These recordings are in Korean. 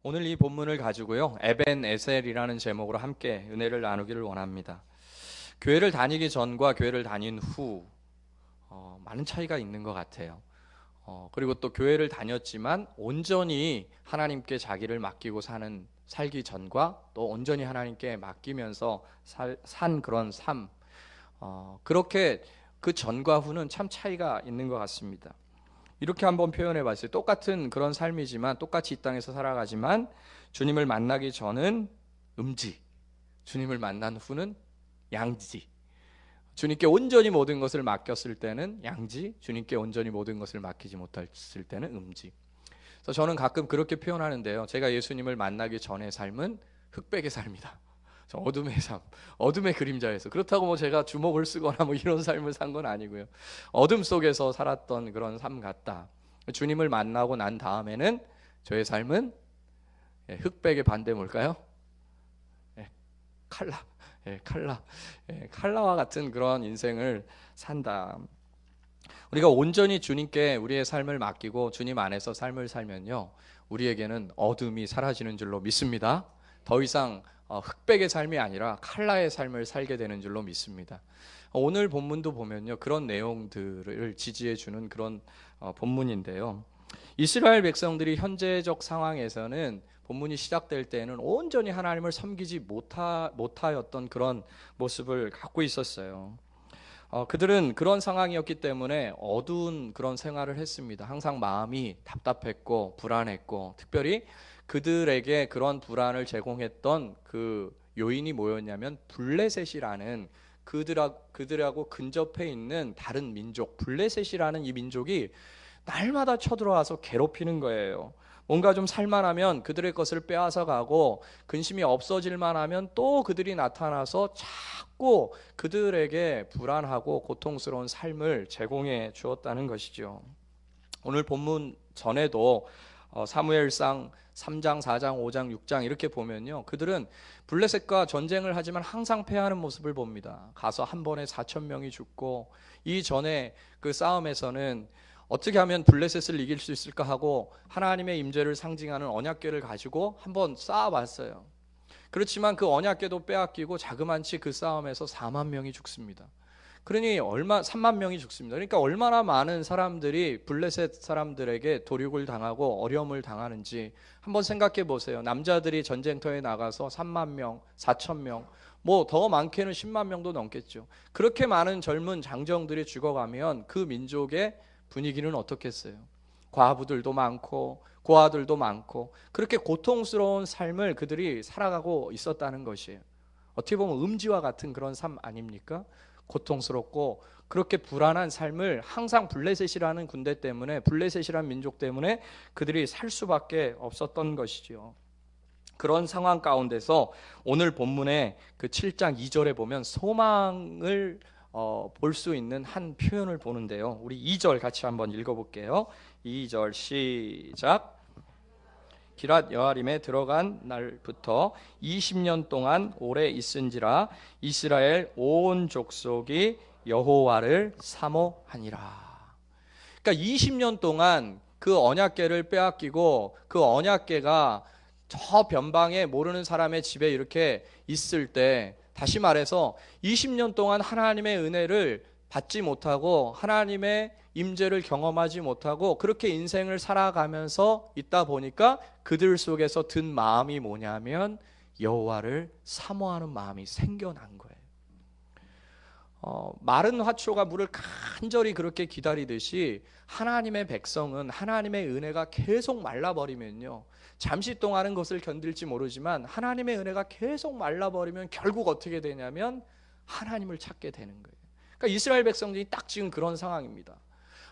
오늘 이 본문을 가지고요, 에벤에셀이라는 제목으로 함께 은혜를 나누기를 원합니다. 교회를 다니기 전과 교회를 다닌 후 많은 차이가 있는 것 같아요. 그리고 또 교회를 다녔지만 온전히 하나님께 자기를 맡기고 살기 전과 또 온전히 하나님께 맡기면서 산 그런 삶, 그렇게 그 전과 후는 참 차이가 있는 것 같습니다. 이렇게 한번 표현해 봤어요. 똑같은 그런 삶이지만, 똑같이 이 땅에서 살아가지만 주님을 만나기 전은 음지, 주님을 만난 후는 양지. 주님께 온전히 모든 것을 맡겼을 때는 양지, 주님께 온전히 모든 것을 맡기지 못했을 때는 음지. 그래서 저는 가끔 그렇게 표현하는데요, 제가 예수님을 만나기 전의 삶은 흑백의 삶이다. 어둠의 삶, 어둠의 그림자에서. 그렇다고 뭐 제가 주먹을 쓰거나 뭐 이런 삶을 산 건 아니고요, 어둠 속에서 살았던 그런 삶 같다. 주님을 만나고 난 다음에는 저의 삶은 흑백의 반대 뭘까요? 칼라. 칼라와 같은 그런 인생을 산다. 우리가 온전히 주님께 우리의 삶을 맡기고 주님 안에서 삶을 살면요, 우리에게는 어둠이 사라지는 줄로 믿습니다. 더 이상 흑백의 삶이 아니라 칼라의 삶을 살게 되는 줄로 믿습니다. 오늘 본문도 보면요, 그런 내용들을 지지해 주는 그런 본문인데요, 이스라엘 백성들이 현재적 상황에서는 본문이 시작될 때에는 온전히 하나님을 섬기지 못하였던 그런 모습을 갖고 있었어요. 그들은 그런 상황이었기 때문에 어두운 그런 생활을 했습니다. 항상 마음이 답답했고 불안했고, 특별히 그들에게 그런 불안을 제공했던 그 요인이 뭐였냐면, 블레셋이라는 그들하고 근접해 있는 다른 민족, 블레셋이라는 이 민족이 날마다 쳐들어와서 괴롭히는 거예요. 뭔가 좀 살만하면 그들의 것을 빼앗아 가고, 근심이 없어질만 하면 또 그들이 나타나서 자꾸 그들에게 불안하고 고통스러운 삶을 제공해 주었다는 것이죠. 오늘 본문 전에도 사무엘상 3장, 4장, 5장, 6장 이렇게 보면요, 그들은 블레셋과 전쟁을 하지만 항상 패하는 모습을 봅니다. 가서 한 번에 4천 명이 죽고, 이 전에 그 싸움에서는 어떻게 하면 블레셋을 이길 수 있을까 하고 하나님의 임재를 상징하는 언약궤를 가지고 한번 쌓아봤어요. 그렇지만 그 언약궤도 빼앗기고 자그만치 그 싸움에서 4만 명이 죽습니다. 그러니 3만 명이 죽습니다. 그러니까 얼마나 많은 사람들이 블레셋 사람들에게 도륙을 당하고 어려움을 당하는지 한번 생각해 보세요. 남자들이 전쟁터에 나가서 3만 명, 4천 명, 뭐 더 많게는 10만 명도 넘겠죠. 그렇게 많은 젊은 장정들이 죽어가면 그 민족의 분위기는 어떻겠어요? 과부들도 많고 고아들도 많고, 그렇게 고통스러운 삶을 그들이 살아가고 있었다는 것이에요. 어떻게 보면 음지와 같은 그런 삶 아닙니까? 고통스럽고 그렇게 불안한 삶을 항상 블레셋이라는 군대 때문에, 블레셋이라는 민족 때문에 그들이 살 수밖에 없었던 것이죠. 그런 상황 가운데서 오늘 본문의 그 7장 2절에 보면 소망을 볼 수 있는 한 표현을 보는데요, 우리 2절 같이 한번 읽어볼게요. 2절 시작. 기랏 여아림에 들어간 날부터 20년 동안 오래 있은지라 이스라엘 온 족속이 여호와를 사모하니라. 그러니까 20년 동안 그 언약궤를 빼앗기고, 그 언약궤가 저 변방에 모르는 사람의 집에 이렇게 있을 때, 다시 말해서 20년 동안 하나님의 은혜를 받지 못하고 하나님의 임재를 경험하지 못하고 그렇게 인생을 살아가면서 있다 보니까 그들 속에서 든 마음이 뭐냐면 여호와를 사모하는 마음이 생겨난 거예요. 마른 화초가 물을 간절히 그렇게 기다리듯이 하나님의 백성은 하나님의 은혜가 계속 말라버리면요, 잠시 동안은 것을 견딜지 모르지만 하나님의 은혜가 계속 말라버리면 결국 어떻게 되냐면 하나님을 찾게 되는 거예요. 그러니까 이스라엘 백성들이 딱 지금 그런 상황입니다.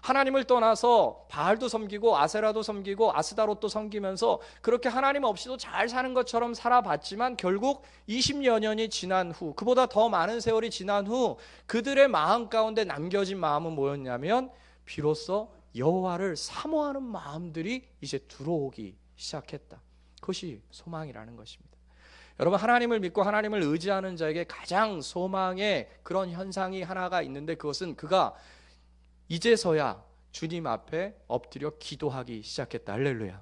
하나님을 떠나서 바알도 섬기고 아세라도 섬기고 아스다롯도 섬기면서 그렇게 하나님 없이도 잘 사는 것처럼 살아봤지만, 결국 20여 년이 지난 후, 그보다 더 많은 세월이 지난 후 그들의 마음 가운데 남겨진 마음은 뭐였냐면 비로소 여호와를 사모하는 마음들이 이제 들어오기 시작했다. 그것이 소망이라는 것입니다. 여러분, 하나님을 믿고 하나님을 의지하는 자에게 가장 소망의 그런 현상이 하나가 있는데, 그것은 그가 이제서야 주님 앞에 엎드려 기도하기 시작했다. 할렐루야.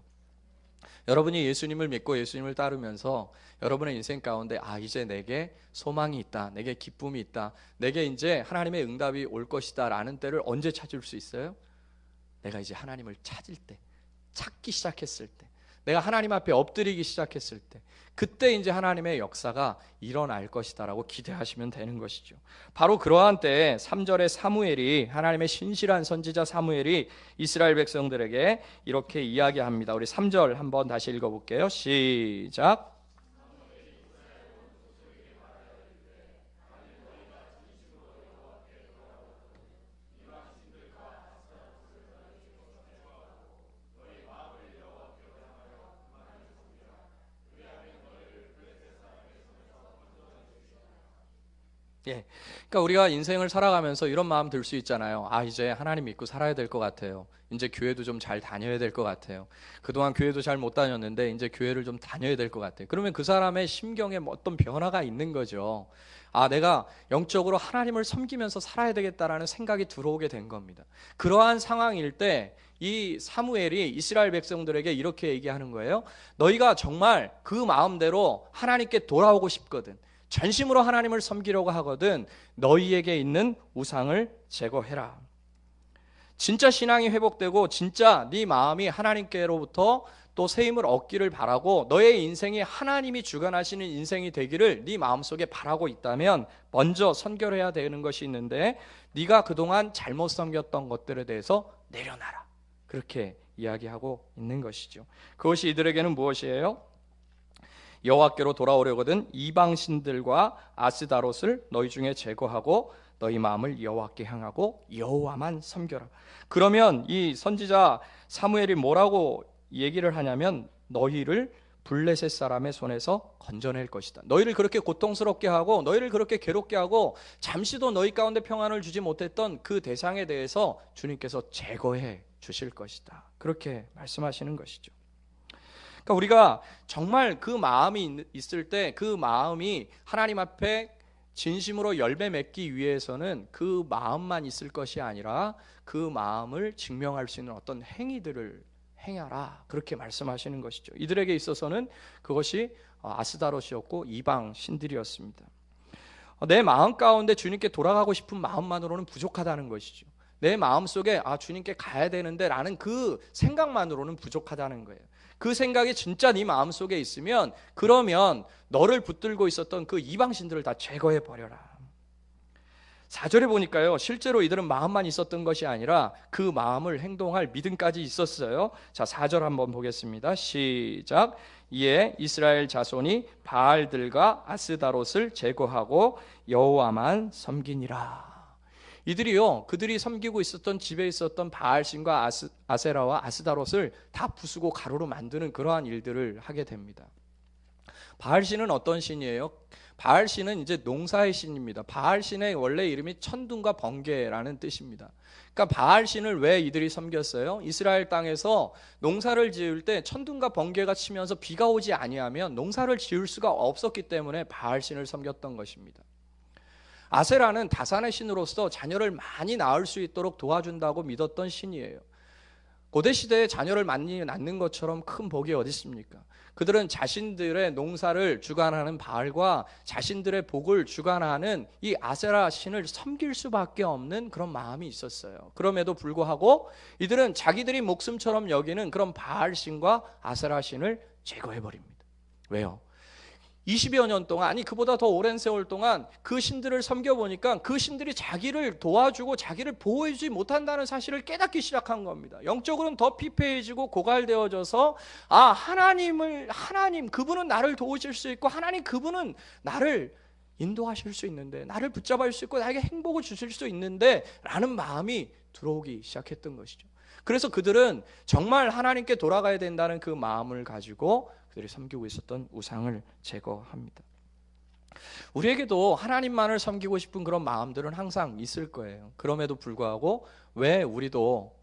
여러분이 예수님을 믿고 예수님을 따르면서 여러분의 인생 가운데 이제 내게 소망이 있다, 내게 기쁨이 있다, 내게 이제 하나님의 응답이 올 것이다 라는 때를 언제 찾을 수 있어요? 내가 이제 하나님을 찾을 때, 찾기 시작했을 때, 내가 하나님 앞에 엎드리기 시작했을 때, 그때 이제 하나님의 역사가 일어날 것이다 라고 기대하시면 되는 것이죠. 바로 그러한 때에 3절에 사무엘이, 하나님의 신실한 선지자 사무엘이 이스라엘 백성들에게 이렇게 이야기합니다. 우리 3절 한번 다시 읽어볼게요. 시작. 예. 그러니까 우리가 인생을 살아가면서 이런 마음 들 수 있잖아요. 이제 하나님 믿고 살아야 될 것 같아요. 이제 교회도 좀 잘 다녀야 될 것 같아요. 그동안 교회도 잘 못 다녔는데 이제 교회를 좀 다녀야 될 것 같아요. 그러면 그 사람의 심경에 어떤 변화가 있는 거죠. 내가 영적으로 하나님을 섬기면서 살아야 되겠다라는 생각이 들어오게 된 겁니다. 그러한 상황일 때 이 사무엘이 이스라엘 백성들에게 이렇게 얘기하는 거예요. 너희가 정말 그 마음대로 하나님께 돌아오고 싶거든, 전심으로 하나님을 섬기려고 하거든, 너희에게 있는 우상을 제거해라. 진짜 신앙이 회복되고 진짜 네 마음이 하나님께로부터 또 새 힘을 얻기를 바라고 너의 인생이 하나님이 주관하시는 인생이 되기를 네 마음속에 바라고 있다면 먼저 선결해야 되는 것이 있는데, 네가 그동안 잘못 섬겼던 것들에 대해서 내려놔라, 그렇게 이야기하고 있는 것이죠. 그것이 이들에게는 무엇이에요? 여호와께로 돌아오려거든 이방 신들과 아스다롯을 너희 중에 제거하고 너희 마음을 여호와께 향하고 여호와만 섬겨라. 그러면 이 선지자 사무엘이 뭐라고 얘기를 하냐면, 너희를 블레셋 사람의 손에서 건져낼 것이다. 너희를 그렇게 고통스럽게 하고 너희를 그렇게 괴롭게 하고 잠시도 너희 가운데 평안을 주지 못했던 그 대상에 대해서 주님께서 제거해 주실 것이다, 그렇게 말씀하시는 것이죠. 그러니까 우리가 정말 그 마음이 있을 때, 그 마음이 하나님 앞에 진심으로 열매 맺기 위해서는 그 마음만 있을 것이 아니라 그 마음을 증명할 수 있는 어떤 행위들을 행하라, 그렇게 말씀하시는 것이죠. 이들에게 있어서는 그것이 아스다롯이었고 이방 신들이었습니다. 내 마음 가운데 주님께 돌아가고 싶은 마음만으로는 부족하다는 것이죠. 내 마음속에 주님께 가야 되는데 라는 그 생각만으로는 부족하다는 거예요. 그 생각이 진짜 네 마음속에 있으면, 그러면 너를 붙들고 있었던 그 이방신들을 다 제거해 버려라. 4절에 보니까요, 실제로 이들은 마음만 있었던 것이 아니라 그 마음을 행동할 믿음까지 있었어요. 자, 4절 한번 보겠습니다. 시작. 이에 이스라엘 자손이 바알들과 아스다롯을 제거하고 여호와만 섬기니라. 이들이요, 그들이 섬기고 있었던 집에 있었던 바알신과 아세라와 아스다롯을 다 부수고 가루로 만드는 그러한 일들을 하게 됩니다. 바알신은 어떤 신이에요? 바알신은 이제 농사의 신입니다. 바알신의 원래 이름이 천둥과 번개라는 뜻입니다. 그러니까 바알신을 왜 이들이 섬겼어요? 이스라엘 땅에서 농사를 지을 때 천둥과 번개가 치면서 비가 오지 아니하면 농사를 지을 수가 없었기 때문에 바알신을 섬겼던 것입니다. 아세라는 다산의 신으로서 자녀를 많이 낳을 수 있도록 도와준다고 믿었던 신이에요. 고대 시대에 자녀를 많이 낳는 것처럼 큰 복이 어디 있습니까? 그들은 자신들의 농사를 주관하는 바알과 자신들의 복을 주관하는 이 아세라 신을 섬길 수밖에 없는 그런 마음이 있었어요. 그럼에도 불구하고 이들은 자기들이 목숨처럼 여기는 그런 바알 신과 아세라 신을 제거해버립니다. 왜요? 20여 년 동안, 아니 그보다 더 오랜 세월 동안 그 신들을 섬겨보니까 그 신들이 자기를 도와주고 자기를 보호해주지 못한다는 사실을 깨닫기 시작한 겁니다. 영적으로는 더 피폐해지고 고갈되어져서 하나님 그분은 나를 도우실 수 있고, 하나님 그분은 나를 인도하실 수 있는데, 나를 붙잡을 수 있고 나에게 행복을 주실 수 있는데 라는 마음이 들어오기 시작했던 것이죠. 그래서 그들은 정말 하나님께 돌아가야 된다는 그 마음을 가지고 그들이 섬기고 있었던 우상을 제거합니다. 우리에게도 하나님만을 섬기고 싶은 그런 마음들은 항상 있을 거예요. 그럼에도 불구하고 왜 우리도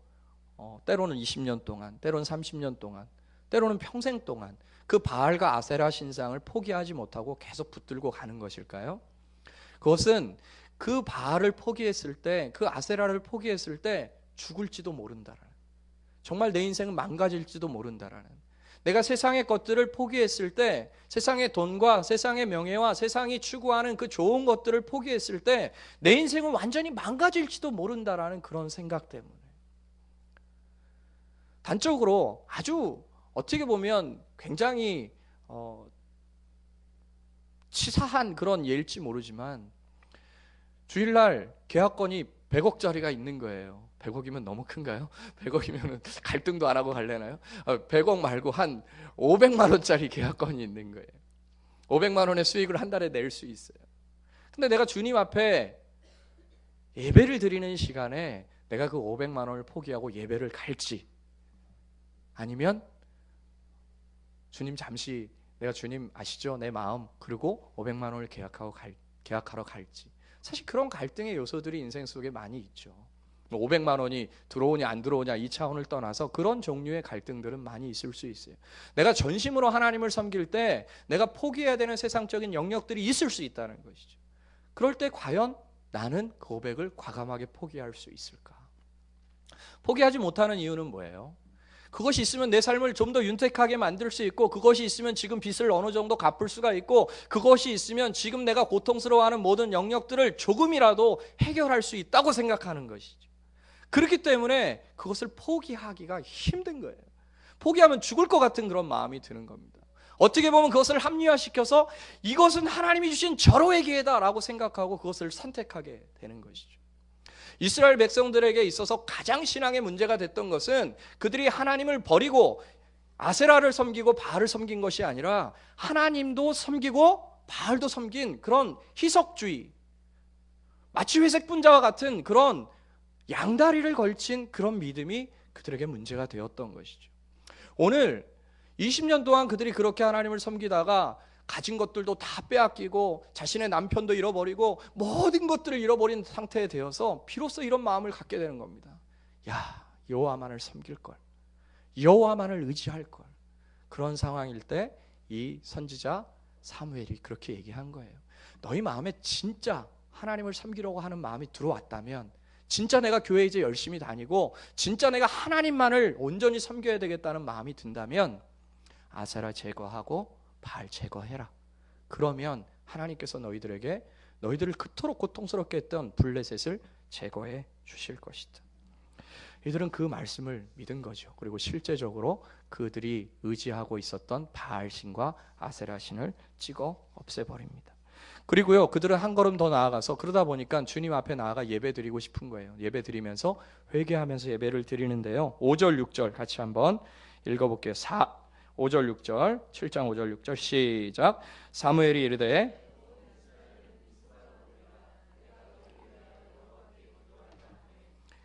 때로는 20년 동안, 때로는 30년 동안, 때로는 평생 동안 그 바알과 아세라 신상을 포기하지 못하고 계속 붙들고 가는 것일까요? 그것은 그 바알을 포기했을 때, 그 아세라를 포기했을 때 죽을지도 모른다라는, 정말 내 인생은 망가질지도 모른다라는, 내가 세상의 것들을 포기했을 때, 세상의 돈과 세상의 명예와 세상이 추구하는 그 좋은 것들을 포기했을 때 내 인생은 완전히 망가질지도 모른다라는 그런 생각 때문에, 단적으로 아주 어떻게 보면 굉장히 치사한 그런 예일지 모르지만, 주일날 계약건이 100억짜리가 있는 거예요. 100억이면 너무 큰가요? 100억이면 갈등도 안 하고 갈래나요? 100억 말고 한 500만 원짜리 계약건이 있는 거예요. 500만 원의 수익을 한 달에 낼 수 있어요. 근데 내가 주님 앞에 예배를 드리는 시간에 내가 그 500만 원을 포기하고 예배를 갈지, 아니면 주님 잠시, 내가 주님 아시죠? 내 마음, 그리고 500만 원을 계약하러 갈지. 사실 그런 갈등의 요소들이 인생 속에 많이 있죠. 500만 원이 들어오냐 안 들어오냐 이 차원을 떠나서 그런 종류의 갈등들은 많이 있을 수 있어요. 내가 전심으로 하나님을 섬길 때 내가 포기해야 되는 세상적인 영역들이 있을 수 있다는 것이죠. 그럴 때 과연 나는 그 500을 과감하게 포기할 수 있을까? 포기하지 못하는 이유는 뭐예요? 그것이 있으면 내 삶을 좀 더 윤택하게 만들 수 있고, 그것이 있으면 지금 빚을 어느 정도 갚을 수가 있고, 그것이 있으면 지금 내가 고통스러워하는 모든 영역들을 조금이라도 해결할 수 있다고 생각하는 것이죠. 그렇기 때문에 그것을 포기하기가 힘든 거예요. 포기하면 죽을 것 같은 그런 마음이 드는 겁니다. 어떻게 보면 그것을 합리화시켜서 이것은 하나님이 주신 절호의 기회다라고 생각하고 그것을 선택하게 되는 것이죠. 이스라엘 백성들에게 있어서 가장 신앙의 문제가 됐던 것은 그들이 하나님을 버리고 아세라를 섬기고 바알을 섬긴 것이 아니라 하나님도 섬기고 바알도 섬긴 그런 희석주의, 마치 회색 분자와 같은 그런 양다리를 걸친 그런 믿음이 그들에게 문제가 되었던 것이죠. 오늘 20년 동안 그들이 그렇게 하나님을 섬기다가 가진 것들도 다 빼앗기고 자신의 남편도 잃어버리고 모든 것들을 잃어버린 상태에 되어서 비로소 이런 마음을 갖게 되는 겁니다. 야, 여호와만을 섬길 걸, 여호와만을 의지할 걸. 그런 상황일 때 이 선지자 사무엘이 그렇게 얘기한 거예요. 너희 마음에 진짜 하나님을 섬기려고 하는 마음이 들어왔다면, 진짜 내가 교회 이제 열심히 다니고 진짜 내가 하나님만을 온전히 섬겨야 되겠다는 마음이 든다면 아세라 제거하고 바알 제거해라. 그러면 하나님께서 너희들을 그토록 고통스럽게 했던 블레셋을 제거해 주실 것이다. 이들은 그 말씀을 믿은 거죠. 그리고 실제적으로 그들이 의지하고 있었던 바알 신과 아세라 신을 찍어 없애버립니다. 그리고요, 그들은 한 걸음 더 나아가서, 그러다 보니까 주님 앞에 나아가 예배 드리고 싶은 거예요. 예배 드리면서 회개하면서 예배를 드리는데요, 5절 6절 같이 한번 읽어볼게요. 5절 6절, 7장 5절 6절 시작. 사무엘이 이르되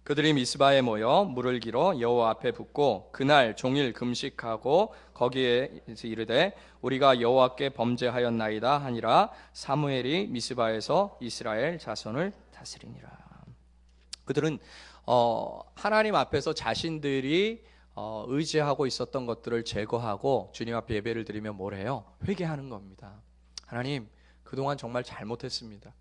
그들이 미스바에 모여 물을 길어 여호와 앞에 붓고 그날 종일 금식하고 거기에서 이르되 우리가 여호와께 범죄하였나이다 하니라. 사무엘이 미스바에서 이스라엘 자손을 다스리니라. 그들은 하나님 앞에서 자신들이 의지하고 있었던 것들을 제거하고 주님 앞에 예배를 드리며 뭘 해요? 회개하는 겁니다. 하나님, 그동안 정말 잘못했습니다.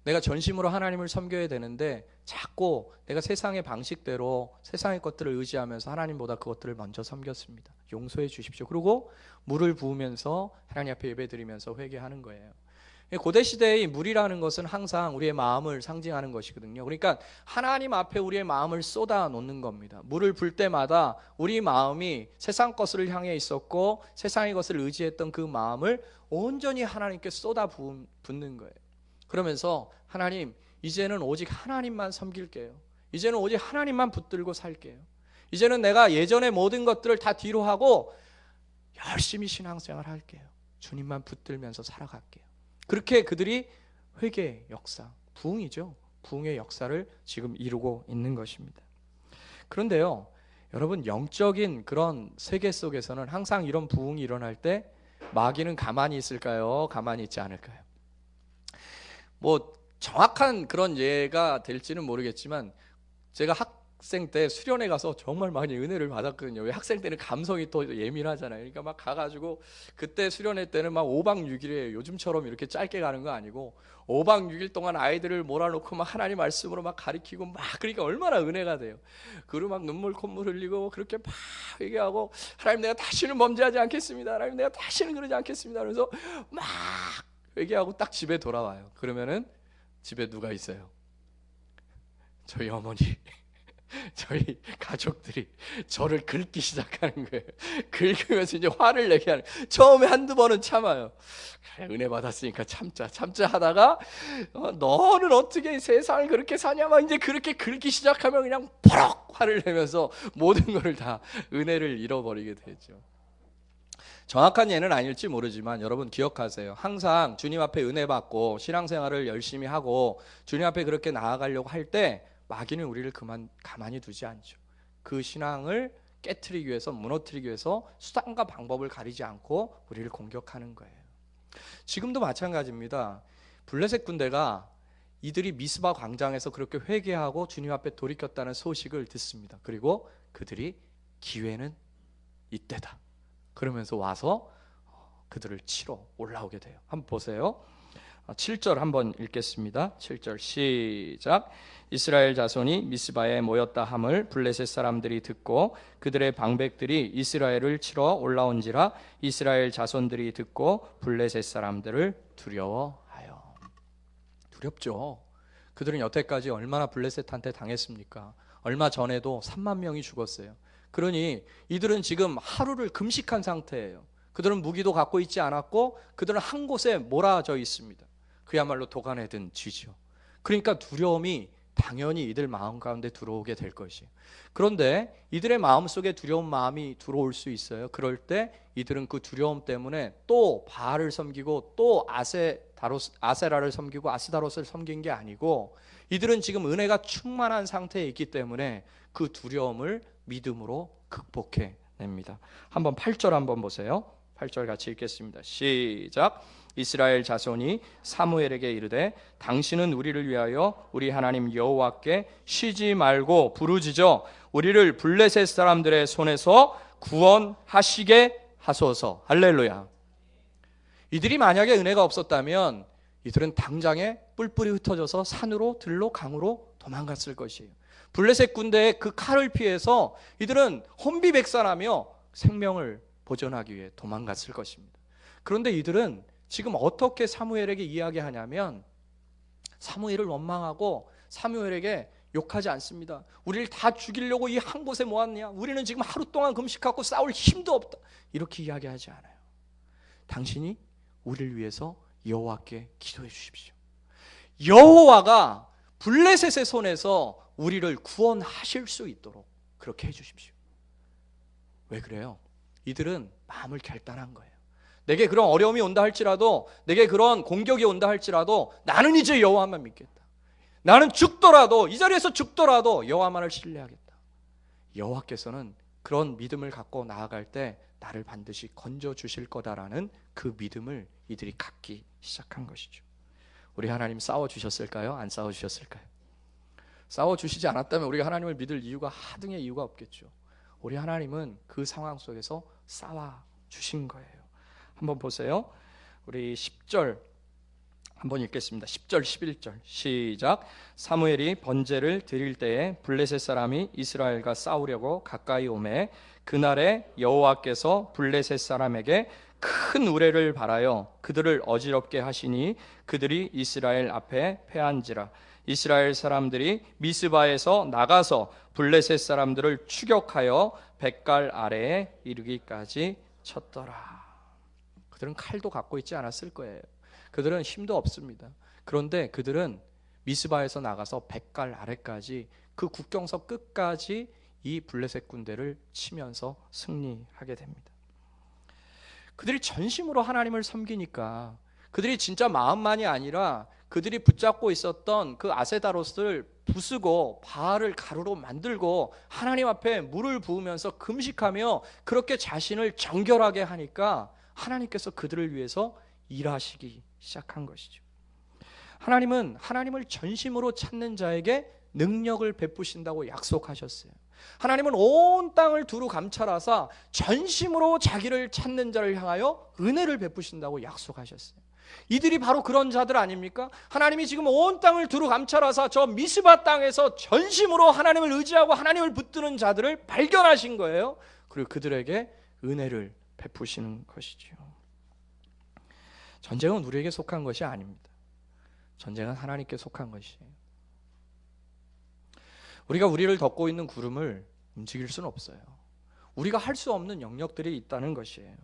내가 전심으로 하나님을 섬겨야 되는데 자꾸 내가 세상의 방식대로 세상의 것들을 의지하면서 하나님보다 그것들을 먼저 섬겼습니다. 용서해 주십시오. 그리고 물을 부으면서 하나님 앞에 예배 드리면서 회개하는 거예요. 고대 시대의 물이라는 것은 항상 우리의 마음을 상징하는 것이거든요. 그러니까 하나님 앞에 우리의 마음을 쏟아 놓는 겁니다. 물을 불 때마다 우리 마음이 세상 것을 향해 있었고 세상의 것을 의지했던 그 마음을 온전히 하나님께 쏟아 붓는 거예요. 그러면서 하나님, 이제는 오직 하나님만 섬길게요. 이제는 오직 하나님만 붙들고 살게요. 이제는 내가 예전의 모든 것들을 다 뒤로 하고 열심히 신앙생활 할게요. 주님만 붙들면서 살아갈게요. 그렇게 그들이 회개의 역사, 부흥이죠. 부흥의 역사를 지금 이루고 있는 것입니다. 그런데요, 여러분, 영적인 그런 세계 속에서는 항상 이런 부흥이 일어날 때 마귀는 가만히 있을까요? 가만히 있지 않을까요? 뭐 정확한 그런 예가 될지는 모르겠지만 제가 학생 때 수련회 가서 정말 많이 은혜를 받았거든요. 왜 학생 때는 감성이 또 예민하잖아요. 그러니까 막 가가지고 그때 수련회 때는 막 5박 6일에 요즘처럼 이렇게 짧게 가는 거 아니고 5박 6일 동안 아이들을 몰아놓고 막 하나님 말씀으로 막 가르치고 막 그러니까 얼마나 은혜가 돼요. 그리고 막 눈물 콧물 흘리고 그렇게 막 얘기하고 하나님 내가 다시는 범죄하지 않겠습니다. 하나님 내가 다시는 그러지 않겠습니다. 그래서 막 얘기하고 딱 집에 돌아와요. 그러면은 집에 누가 있어요? 저희 어머니, 저희 가족들이 저를 긁기 시작하는 거예요. 긁으면서 이제 화를 내게 하는. 처음에 한두 번은 참아요. 그래, 은혜 받았으니까 참자 하다가 너는 어떻게 세상을 그렇게 사냐 막 이제 그렇게 긁기 시작하면 그냥 버럭 화를 내면서 모든 것을 다 은혜를 잃어버리게 되죠. 정확한 예는 아닐지 모르지만 여러분 기억하세요. 항상 주님 앞에 은혜 받고 신앙생활을 열심히 하고 주님 앞에 그렇게 나아가려고 할 때 마귀는 우리를 가만히 두지 않죠. 그 신앙을 깨트리기 위해서, 무너뜨리기 위해서 수단과 방법을 가리지 않고 우리를 공격하는 거예요. 지금도 마찬가지입니다. 블레셋 군대가 이들이 미스바 광장에서 그렇게 회개하고 주님 앞에 돌이켰다는 소식을 듣습니다. 그리고 그들이 기회는 이때다 그러면서 와서 그들을 치러 올라오게 돼요. 한번 보세요. 7절 한번 읽겠습니다. 7절 시작. 이스라엘 자손이 미스바에 모였다 함을 블레셋 사람들이 듣고 그들의 방백들이 이스라엘을 치러 올라온지라 이스라엘 자손들이 듣고 블레셋 사람들을 두려워하여. 두렵죠. 그들은 여태까지 얼마나 블레셋한테 당했습니까? 얼마 전에도 3만 명이 죽었어요. 그러니 이들은 지금 하루를 금식한 상태예요. 그들은 무기도 갖고 있지 않았고 그들은 한 곳에 몰아져 있습니다. 그야말로 도간에 든 쥐죠. 그러니까 두려움이 당연히 이들 마음 가운데 들어오게 될 것이에요. 그런데 이들의 마음속에 두려운 마음이 들어올 수 있어요. 그럴 때 이들은 그 두려움 때문에 또 바알을 섬기고 또 아세라를 섬기고 아스다롯을 섬긴 게 아니고 이들은 지금 은혜가 충만한 상태에 있기 때문에 그 두려움을 믿음으로 극복해냅니다. 한번 8절 한번 보세요. 8절 같이 읽겠습니다. 시작. 이스라엘 자손이 사무엘에게 이르되 당신은 우리를 위하여 우리 하나님 여호와께 쉬지 말고 부르짖어 우리를 블레셋 사람들의 손에서 구원하시게 하소서. 할렐루야. 이들이 만약에 은혜가 없었다면 이들은 당장에 뿔뿔이 흩어져서 산으로 들로 강으로 도망갔을 것이에요. 블레셋 군대의 그 칼을 피해서 이들은 혼비백산하며 생명을 보존하기 위해 도망갔을 것입니다. 그런데 이들은 지금 어떻게 사무엘에게 이야기하냐면 사무엘을 원망하고 사무엘에게 욕하지 않습니다. 우리를 다 죽이려고 이 한 곳에 모았냐? 우리는 지금 하루 동안 금식하고 싸울 힘도 없다. 이렇게 이야기하지 않아요. 당신이 우리를 위해서 여호와께 기도해 주십시오. 여호와가 블레셋의 손에서 우리를 구원하실 수 있도록 그렇게 해 주십시오. 왜 그래요? 이들은 마음을 결단한 거예요. 내게 그런 어려움이 온다 할지라도 내게 그런 공격이 온다 할지라도 나는 이제 여호와만 믿겠다. 나는 죽더라도 이 자리에서 죽더라도 여호와만을 신뢰하겠다. 여호와께서는 그런 믿음을 갖고 나아갈 때 나를 반드시 건져주실 거다라는 그 믿음을 이들이 갖기 시작한 것이죠. 우리 하나님 싸워주셨을까요? 안 싸워주셨을까요? 싸워주시지 않았다면 우리가 하나님을 믿을 이유가 하등의 이유가 없겠죠. 우리 하나님은 그 상황 속에서 싸워주신 거예요. 한번 보세요. 우리 10절 한번 읽겠습니다. 10절 11절 시작. 사무엘이 번제를 드릴 때에 블레셋 사람이 이스라엘과 싸우려고 가까이 오매 그날에 여호와께서 블레셋 사람에게 큰 우레를 발하여 그들을 어지럽게 하시니 그들이 이스라엘 앞에 패한지라. 이스라엘 사람들이 미스바에서 나가서 블레셋 사람들을 추격하여 뱃갈 아래에 이르기까지 쳤더라. 그들은 칼도 갖고 있지 않았을 거예요. 그들은 힘도 없습니다. 그런데 그들은 미스바에서 나가서 뱃갈 아래까지 그 국경선 끝까지 이 블레셋 군대를 치면서 승리하게 됩니다. 그들이 전심으로 하나님을 섬기니까 그들이 진짜 마음만이 아니라 그들이 붙잡고 있었던 그 아세다롯을 부수고 바알을 가루로 만들고 하나님 앞에 물을 부으면서 금식하며 그렇게 자신을 정결하게 하니까 하나님께서 그들을 위해서 일하시기 시작한 것이죠. 하나님은 하나님을 전심으로 찾는 자에게 능력을 베푸신다고 약속하셨어요. 하나님은 온 땅을 두루 감찰하사 전심으로 자기를 찾는 자를 향하여 은혜를 베푸신다고 약속하셨어요. 이들이 바로 그런 자들 아닙니까? 하나님이 지금 온 땅을 두루 감찰하사 저 미스바 땅에서 전심으로 하나님을 의지하고 하나님을 붙드는 자들을 발견하신 거예요. 그리고 그들에게 은혜를 베푸시는 것이죠. 전쟁은 우리에게 속한 것이 아닙니다. 전쟁은 하나님께 속한 것이에요. 우리가 우리를 덮고 있는 구름을 움직일 수는 없어요. 우리가 할 수 없는 영역들이 있다는 것이에요.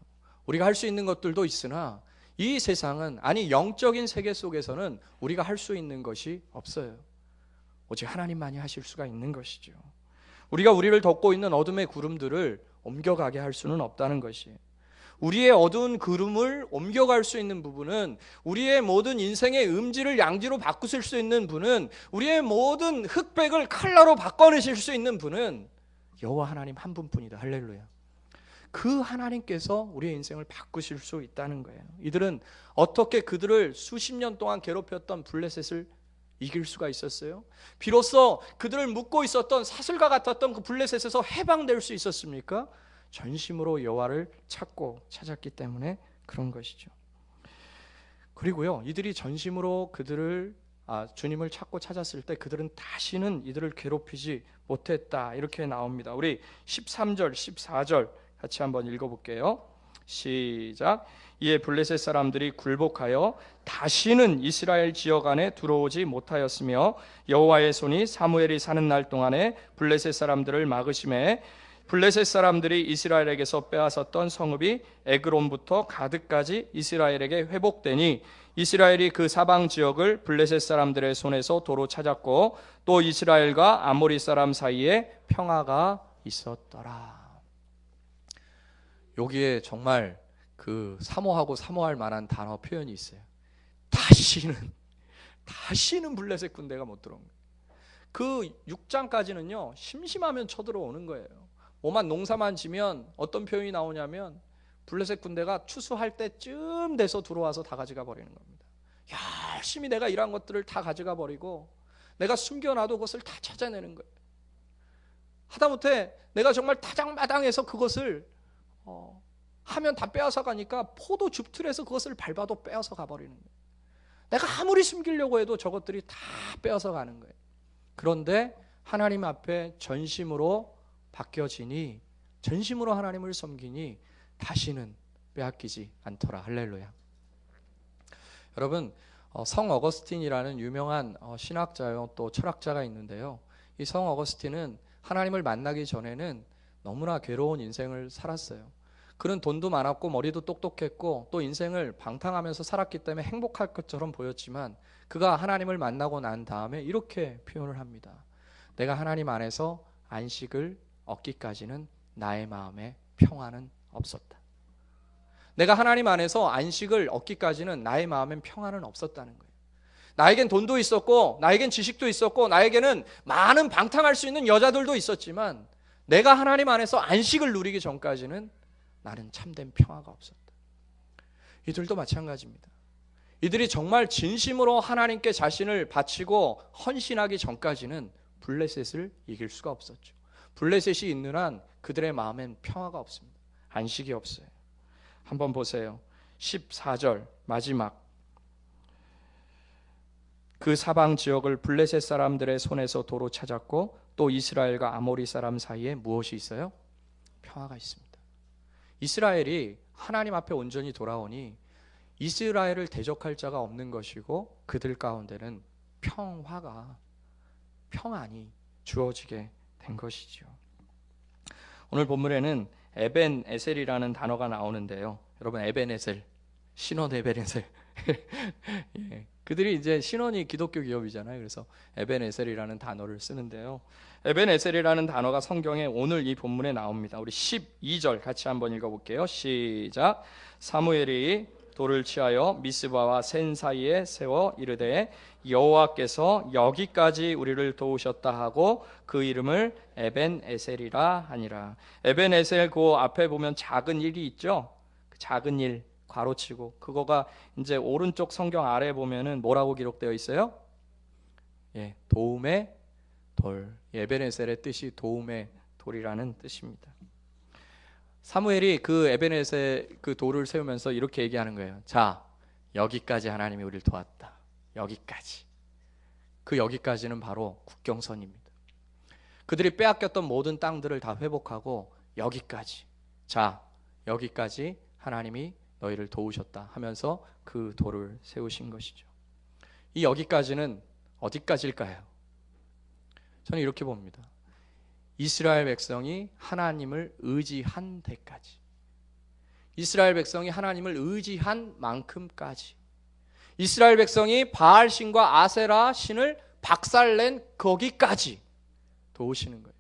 우리가 할 수 있는 것들도 있으나 이 세상은, 아니 영적인 세계 속에서는 우리가 할 수 있는 것이 없어요. 오직 하나님만이 하실 수가 있는 것이죠. 우리가 우리를 덮고 있는 어둠의 구름들을 옮겨가게 할 수는 없다는 것이에요. 우리의 어두운 구름을 옮겨갈 수 있는 부분은, 우리의 모든 인생의 음지를 양지로 바꾸실 수 있는 분은, 우리의 모든 흑백을 칼라로 바꿔내실 수 있는 분은 여호와 하나님 한 분뿐이다. 할렐루야. 그 하나님께서 우리의 인생을 바꾸실 수 있다는 거예요. 이들은 어떻게 그들을 수십 년 동안 괴롭혔던 블레셋을 이길 수가 있었어요? 비로소 그들을 묶고 있었던 사슬과 같았던 그 블레셋에서 해방될 수 있었습니까? 전심으로 여호와를 찾고 찾았기 때문에 그런 것이죠. 그리고요, 이들이 전심으로 주님을 찾고 찾았을 때 그들은 다시는 이들을 괴롭히지 못했다, 이렇게 나옵니다. 우리 13절 14절 같이 한번 읽어볼게요. 시작. 이에 블레셋 사람들이 굴복하여 다시는 이스라엘 지역 안에 들어오지 못하였으며 여호와의 손이 사무엘이 사는 날 동안에 블레셋 사람들을 막으심에 블레셋 사람들이 이스라엘에게서 빼앗았던 성읍이 에그론부터 가드까지 이스라엘에게 회복되니 이스라엘이 그 사방 지역을 블레셋 사람들의 손에서 도로 찾았고 또 이스라엘과 아모리 사람 사이에 평화가 있었더라. 여기에 정말 그 사모하고 사모할 만한 단어 표현이 있어요. 다시는 블레셋 군대가 못 들어온 거예요. 그 6장까지는요 심심하면 쳐들어오는 거예요. 뭐만 농사만 지면 어떤 표현이 나오냐면 블레셋 군대가 추수할 때쯤 돼서 들어와서 다 가져가 버리는 겁니다. 열심히 내가 일한 것들을 다 가져가 버리고 내가 숨겨놔도 그것을 다 찾아내는 거예요. 하다못해 내가 정말 타작마당해서 그것을 하면 다 빼앗아 가니까 포도 줍틀에서 그것을 밟아도 빼앗아 가버리는 거예요. 내가 아무리 숨기려고 해도 저것들이 다 빼앗아 가는 거예요. 그런데 하나님 앞에 전심으로 바뀌어지니, 전심으로 하나님을 섬기니 다시는 빼앗기지 않더라. 할렐루야. 여러분, 성 어거스틴이라는 유명한 신학자요 또 철학자가 있는데요, 이 성 어거스틴은 하나님을 만나기 전에는 너무나 괴로운 인생을 살았어요. 그는 돈도 많았고 머리도 똑똑했고 또 인생을 방탕하면서 살았기 때문에 행복할 것처럼 보였지만 그가 하나님을 만나고 난 다음에 이렇게 표현을 합니다. 내가 하나님 안에서 안식을 얻기까지는 나의 마음에 평안은 없었다. 내가 하나님 안에서 안식을 얻기까지는 나의 마음엔 평안은 없었다는 거예요. 나에겐 돈도 있었고 나에겐 지식도 있었고 나에게는 많은 방탕할 수 있는 여자들도 있었지만 내가 하나님 안에서 안식을 누리기 전까지는 나는 참된 평화가 없었다. 이들도 마찬가지입니다. 이들이 정말 진심으로 하나님께 자신을 바치고 헌신하기 전까지는 블레셋을 이길 수가 없었죠. 블레셋이 있는 한 그들의 마음엔 평화가 없습니다. 안식이 없어요. 한번 보세요. 14절 마지막. 그 사방 지역을 블레셋 사람들의 손에서 도로 찾았고 또 이스라엘과 아모리 사람 사이에 무엇이 있어요? 평화가 있습니다. 이스라엘이 하나님 앞에 온전히 돌아오니 이스라엘을 대적할 자가 없는 것이고 그들 가운데는 평안이 주어지게 된 것이죠. 오늘 본문에는 에벤에셀이라는 단어가 나오는데요. 여러분, 에벤에셀, 신원 에벤에셀. 예, 그들이 이제 신원이 기독교 기업이잖아요. 그래서 에벤에셀이라는 단어를 쓰는데요. 에벤에셀이라는 단어가 성경에 오늘 이 본문에 나옵니다. 우리 12절 같이 한번 읽어볼게요. 시작. 사무엘이 돌을 취하여 미스바와 센 사이에 세워 이르되 여호와께서 여기까지 우리를 도우셨다 하고 그 이름을 에벤에셀이라 하니라. 에벤에셀 그 앞에 보면 작은 일이 있죠. 그 작은 일 괄호치고 그거가 이제 오른쪽 성경 아래 보면은 뭐라고 기록되어 있어요? 예, 도움의 돌. 에베네셀의 뜻이 도움의 돌이라는 뜻입니다. 사무엘이 그 에베네셀 그 돌을 세우면서 이렇게 얘기하는 거예요. 자, 여기까지 하나님이 우리를 도왔다. 여기까지. 그 여기까지는 바로 국경선입니다. 그들이 빼앗겼던 모든 땅들을 다 회복하고 여기까지. 자, 여기까지 하나님이 너희를 도우셨다 하면서 그 돌을 세우신 것이죠. 이 여기까지는 어디까지일까요? 저는 이렇게 봅니다. 이스라엘 백성이 하나님을 의지한 데까지. 이스라엘 백성이 하나님을 의지한 만큼까지. 이스라엘 백성이 바알 신과 아세라 신을 박살낸 거기까지 도우시는 거예요.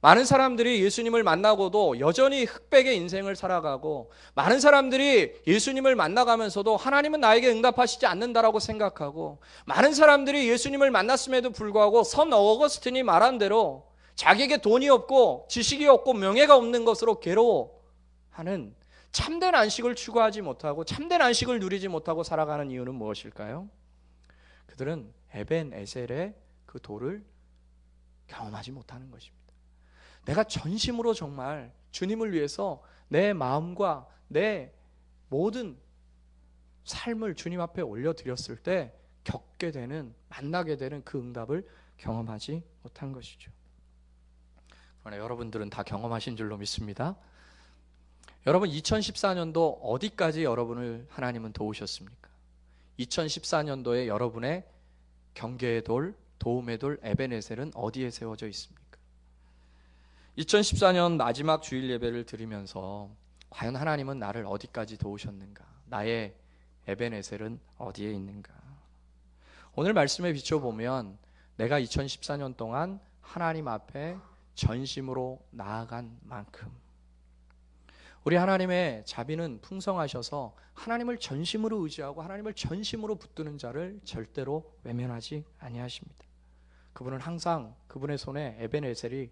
많은 사람들이 예수님을 만나고도 여전히 흑백의 인생을 살아가고, 많은 사람들이 예수님을 만나가면서도 하나님은 나에게 응답하시지 않는다라고 생각하고, 많은 사람들이 예수님을 만났음에도 불구하고 선 어거스틴이 말한 대로 자기에게 돈이 없고 지식이 없고 명예가 없는 것으로 괴로워하는, 참된 안식을 추구하지 못하고 참된 안식을 누리지 못하고 살아가는 이유는 무엇일까요? 그들은 에벤에셀의 그 돌을 경험하지 못하는 것입니다. 내가 전심으로 정말 주님을 위해서 내 마음과 내 모든 삶을 주님 앞에 올려드렸을 때 겪게 되는, 만나게 되는 그 응답을 경험하지 못한 것이죠. 그러나 여러분들은 다 경험하신 줄로 믿습니다. 여러분, 2014년도 어디까지 여러분을 하나님은 도우셨습니까? 2014년도에 여러분의 경계의 돌, 도움의 돌 에베네셀은 어디에 세워져 있습니까? 2014년 마지막 주일 예배를 드리면서 과연 하나님은 나를 어디까지 도우셨는가? 나의 에베네셀은 어디에 있는가? 오늘 말씀에 비춰보면 내가 2014년 동안 하나님 앞에 전심으로 나아간 만큼, 우리 하나님의 자비는 풍성하셔서 하나님을 전심으로 의지하고 하나님을 전심으로 붙드는 자를 절대로 외면하지 아니하십니다. 그분은 항상 그분의 손에 에베네셀이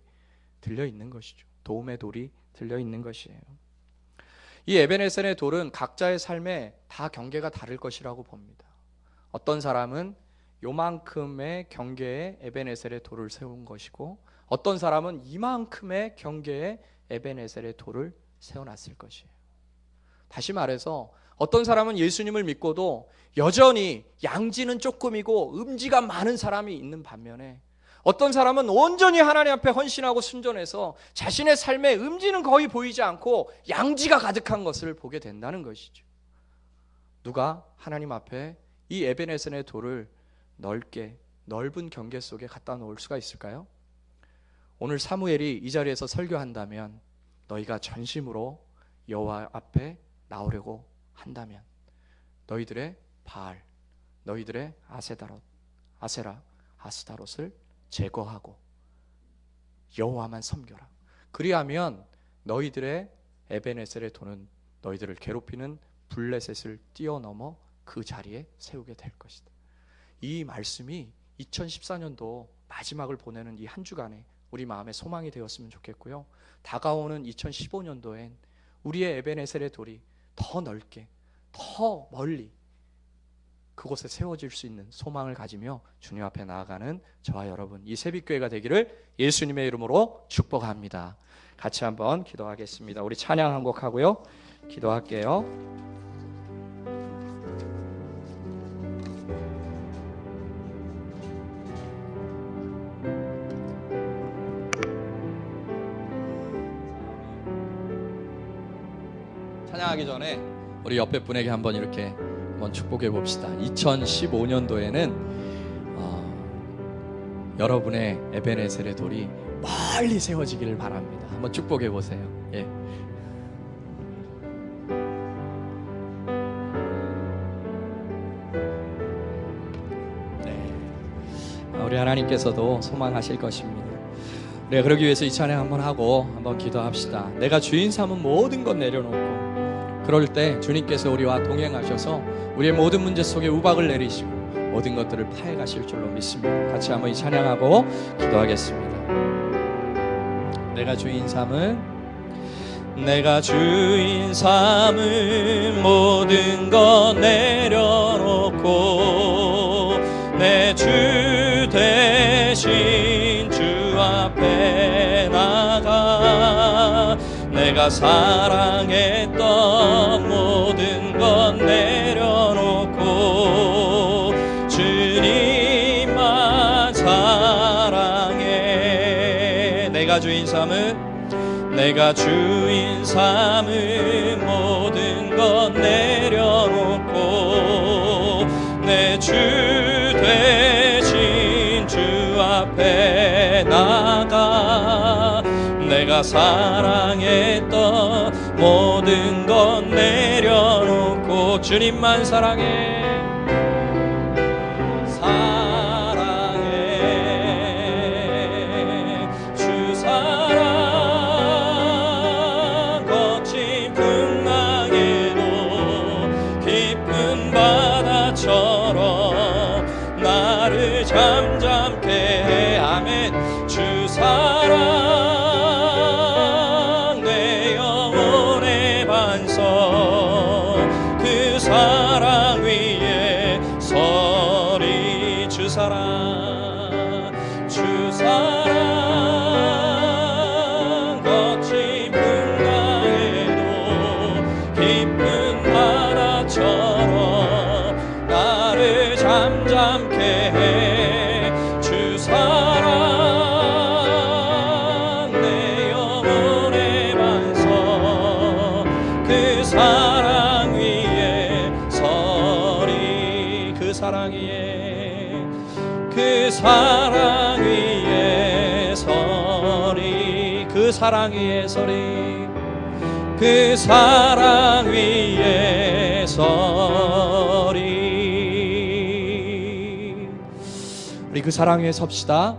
들려 있는 것이죠. 도움의 돌이 들려 있는 것이에요. 이 에베네셀의 돌은 각자의 삶에 다 경계가 다를 것이라고 봅니다. 어떤 사람은 요만큼의 경계에 에베네셀의 돌을 세운 것이고, 어떤 사람은 이만큼의 경계에 에베네셀의 돌을 세워놨을 것이에요. 다시 말해서 어떤 사람은 예수님을 믿고도 여전히 양지는 조금이고 음지가 많은 사람이 있는 반면에, 어떤 사람은 온전히 하나님 앞에 헌신하고 순전해서 자신의 삶에 음지는 거의 보이지 않고 양지가 가득한 것을 보게 된다는 것이죠. 누가 하나님 앞에 이 에베네셀의 돌을 넓은 경계 속에 갖다 놓을 수가 있을까요? 오늘 사무엘이 이 자리에서 설교한다면, 너희가 전심으로 여호와 앞에 나오려고 한다면 너희들의 바알, 너희들의 아세라, 아스타롯을 제거하고 여호와만 섬겨라. 그리하면 너희들의 에베네셀의 돌은 너희들을 괴롭히는 블레셋을 뛰어넘어 그 자리에 세우게 될 것이다. 이 말씀이 2014년도 마지막을 보내는 이 한 주간에 우리 마음의 소망이 되었으면 좋겠고요. 다가오는 2015년도엔 우리의 에베네셀의 돌이 더 넓게, 더 멀리 그곳에 세워질 수 있는 소망을 가지며 주님 앞에 나아가는 저와 여러분, 이 새벽교회가 되기를 예수님의 이름으로 축복합니다. 같이 한번 기도하겠습니다. 우리 찬양 한 곡 하고요, 기도할게요. 찬양하기 전에 우리 옆에 분에게 한번 이렇게 한번 축복해 봅시다. 2015년도에는 여러분의 에베네셀의 돌이 멀리 세워지기를 바랍니다. 한번 축복해 보세요. 예. 네. 우리 하나님께서도 소망하실 것입니다. 우리가 그러기 위해서 이 찬양 한번 하고 한번 기도합시다. 내가 주인 삼은 모든 것 내려놓고, 그럴 때 주님께서 우리와 동행하셔서 우리의 모든 문제 속에 우박을 내리시고 모든 것들을 파해 가실 줄로 믿습니다. 같이 한번 이 찬양하고 기도하겠습니다. 내가 주인 삼은 모든 것 내려놓고 내 주 대신 내가 사랑했던 모든 것 내려놓고 주님만 사랑해. 내가 주인 삼은 모든 것 내려놓고 내 주 되신 주 앞에 나가 내가 사랑했던 모든 것 내려놓고 주님만 사랑해. 주 사랑 거친 풍랑에도 깊은 바다처럼 나를 잠잠케 해. 아멘. 주 사랑 내 영혼의 반석 그 사랑 위에 서리. 주 사랑 거친 풍랑에도 깊은 바다처럼 나를 잠잠케 해. 주 사랑 내 영혼의 반석 그 사랑 위에 서리. 그 사랑 위에 그 사랑 위에 서리. 그 사랑 위에 서리. 그 사랑 위에 서리. 우리 그 사랑 위에 섭시다.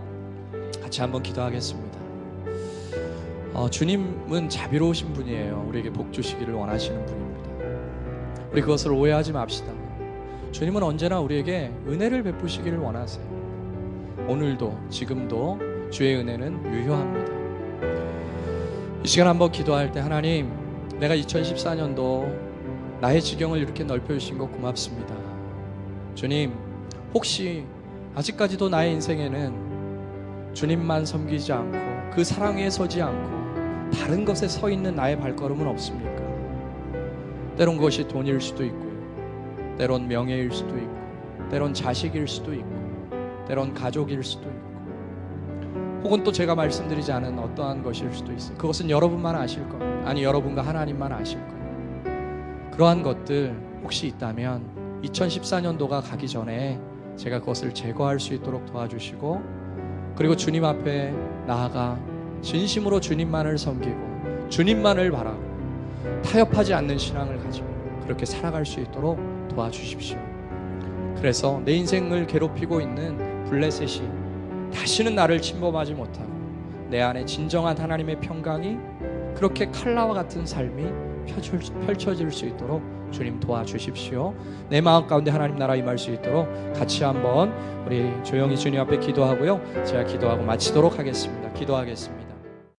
같이 한번 기도하겠습니다. 주님은 자비로우신 분이에요. 우리에게 복 주시기를 원하시는 분입니다. 우리 그것을 오해하지 맙시다. 주님은 언제나 우리에게 은혜를 베푸시기를 원하세요. 오늘도 지금도 주의 은혜는 유효합니다. 이 시간 한번 기도할 때 하나님, 내가 2014년도 나의 지경을 이렇게 넓혀주신 것 고맙습니다. 주님, 혹시 아직까지도 나의 인생에는 주님만 섬기지 않고 그 사랑 위에 서지 않고 다른 것에 서 있는 나의 발걸음은 없습니까? 때론 그것이 돈일 수도 있고요, 때론 명예일 수도 있고, 때론 자식일 수도 있고, 때론 가족일 수도 있고, 혹은 또 제가 말씀드리지 않은 어떠한 것일 수도 있어요. 그것은 여러분만 아실 겁니다. 아니, 여러분과 하나님만 아실 거예요. 그러한 것들 혹시 있다면 2014년도가 가기 전에 제가 그것을 제거할 수 있도록 도와주시고, 그리고 주님 앞에 나아가 진심으로 주님만을 섬기고 주님만을 바라고 타협하지 않는 신앙을 가지고 그렇게 살아갈 수 있도록 도와주십시오. 그래서 내 인생을 괴롭히고 있는 블레셋이 다시는 나를 침범하지 못하고 내 안에 진정한 하나님의 평강이 그렇게 칼라와 같은 삶이 펼쳐질 수 있도록 주님 도와주십시오. 내 마음 가운데 하나님 나라 임할 수 있도록 같이 한번 우리 조용히 주님 앞에 기도하고요, 제가 기도하고 마치도록 하겠습니다. 기도하겠습니다.